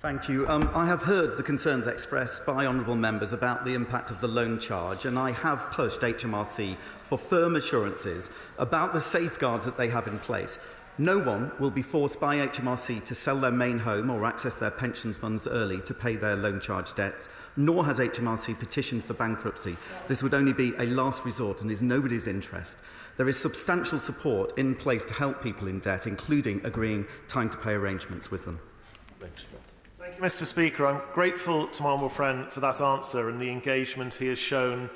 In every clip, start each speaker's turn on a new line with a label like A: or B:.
A: Thank you. I have heard the concerns expressed by honourable members about the impact of the loan charge, and I have pushed HMRC for firm assurances about the safeguards that they have in place. No one will be forced by HMRC to sell their main home or access their pension funds early to pay their loan charge debts, nor has HMRC petitioned for bankruptcy. This would only be a last resort and is nobody's interest. There is substantial support in place to help people in debt, including agreeing time to pay arrangements with them.
B: Thank you, Mr. Speaker. I'm grateful to my honourable friend for that answer and the engagement he has shown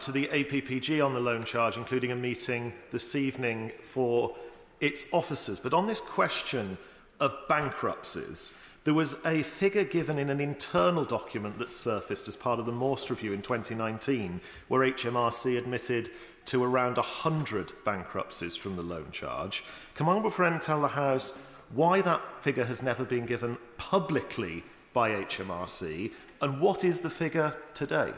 B: to the APPG on the loan charge, including a meeting this evening for its officers. But on this question of bankruptcies, there was a figure given in an internal document that surfaced as part of the Morse Review in 2019, where HMRC admitted to around 100 bankruptcies from the loan charge. Can my honourable friend tell the House why that figure has never been given publicly by HMRC, and what is the figure today?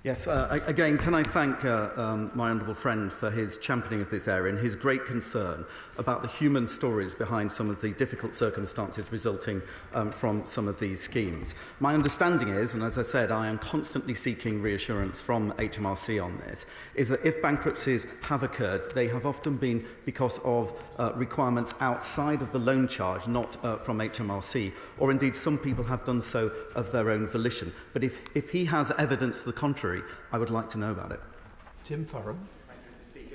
A: Yes, again, can I thank my honourable friend for his championing of this area and his great concern about the human stories behind some of the difficult circumstances resulting from some of these schemes. My understanding is, and as I said, I am constantly seeking reassurance from HMRC on this, is that if bankruptcies have occurred, they have often been because of requirements outside of the loan charge, not from HMRC, or indeed some people have done so of their own volition. But if he has evidence to the contrary, I would like to know about it.
C: Jim Harra.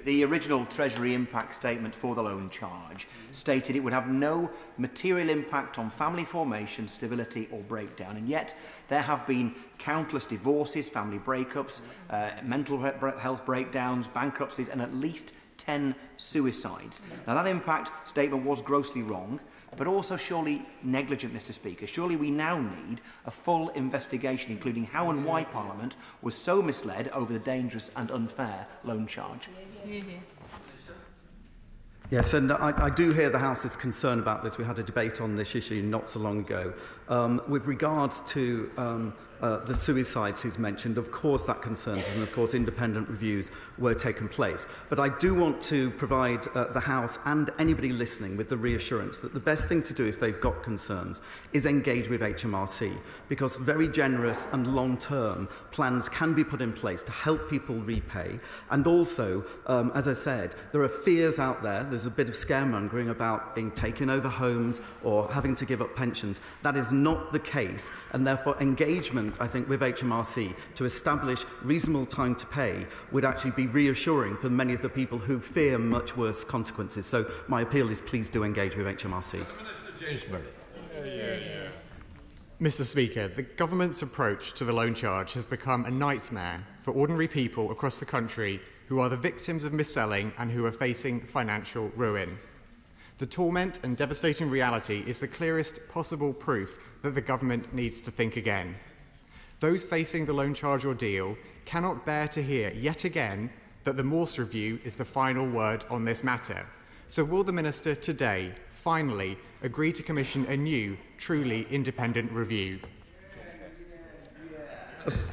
D: The original Treasury impact statement for the loan charge stated it would have no material impact on family formation, stability or breakdown, and yet there have been countless divorces, family breakups, mental health breakdowns, bankruptcies and at least 10 suicides. Now that impact statement was grossly wrong, but also surely negligent, Mr. Speaker. Surely we now need a full investigation, including how and why Parliament was so misled over the dangerous and unfair loan charge.
A: Yes, and I do hear the House's concern about this. We had a debate on this issue not so long ago. With regards to the suicides he's mentioned, of course that concerns us, and of course independent reviews were taken place. But I do want to provide the House and anybody listening with the reassurance that the best thing to do if they've got concerns is engage with HMRC, because very generous and long-term plans can be put in place to help people repay. And also, as I said, there are fears out there. There's a bit of scaremongering about being taken over homes or having to give up pensions. That is not the case, and therefore engagement, I think, with HMRC to establish reasonable time to pay would actually be reassuring for many of the people who fear much worse consequences. So my appeal is please do engage with HMRC.
E: Mr. Speaker, the government's approach to the loan charge has become a nightmare for ordinary people across the country who are the victims of mis-selling and who are facing financial ruin. The torment and devastating reality is the clearest possible proof that the government needs to think again. Those facing the loan charge ordeal cannot bear to hear yet again that the Morse Review is the final word on this matter. So will the Minister today finally agree to commission a new, truly independent review?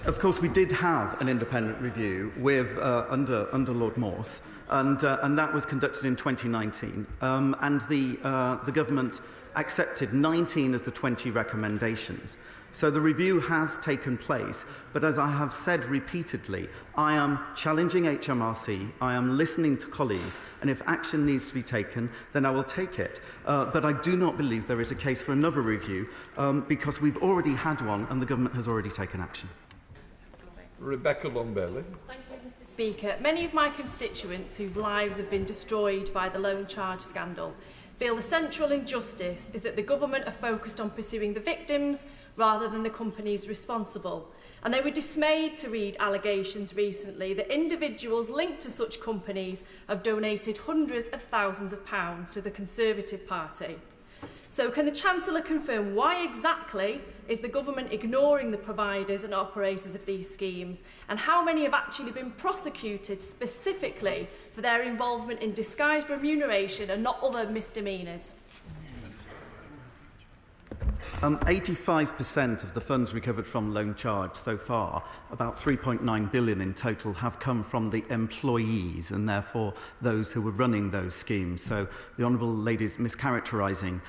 A: Of course, we did have an independent review with under Lord Morse, and that was conducted in 2019. And the government accepted 19 of the 20 recommendations. So the review has taken place, but as I have said repeatedly, I am challenging HMRC, I am listening to colleagues, and if action needs to be taken, then I will take it. But I do not believe there is a case for another review because we've already had one and the government has already taken action.
C: Rebecca Long-Bailey.
F: Thank you, Mr. Speaker. Many of my constituents whose lives have been destroyed by the loan charge scandal feel the central injustice is that the government are focused on pursuing the victims rather than the companies responsible. And they were dismayed to read allegations recently that individuals linked to such companies have donated hundreds of thousands of pounds to the Conservative Party. So can the Chancellor confirm why exactly is the government ignoring the providers and operators of these schemes, and how many have actually been prosecuted specifically for their involvement in disguised remuneration and not other misdemeanours?
A: 85% of the funds recovered from loan charge so far, about 3.9 billion in total, have come from the employees and therefore those who were running those schemes. So the Honourable Lady's mischaracterising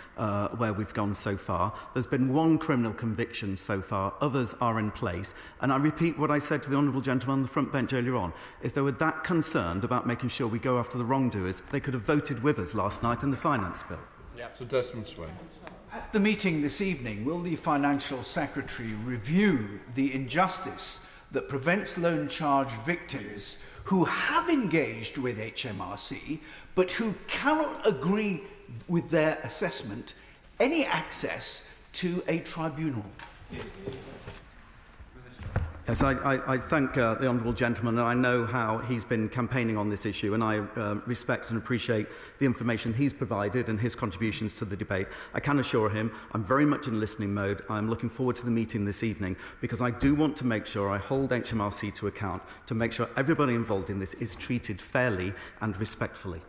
A: where we've gone so far. There's been one criminal conviction so far, others are in place. And I repeat what I said to the Honourable Gentleman on the front bench earlier on. If they were that concerned about making sure we go after the wrongdoers, they could have voted with us last night in the Finance Bill.
C: So Desmond Swain.
G: At the meeting this evening, will the Financial Secretary review the injustice that prevents loan charge victims who have engaged with HMRC but who cannot agree with their assessment any access to a tribunal?
A: Yes, I thank the Honourable Gentleman, and I know how he's been campaigning on this issue, and I respect and appreciate the information he's provided and his contributions to the debate. I can assure him I'm very much in listening mode. I'm looking forward to the meeting this evening because I do want to make sure I hold HMRC to account to make sure everybody involved in this is treated fairly and respectfully.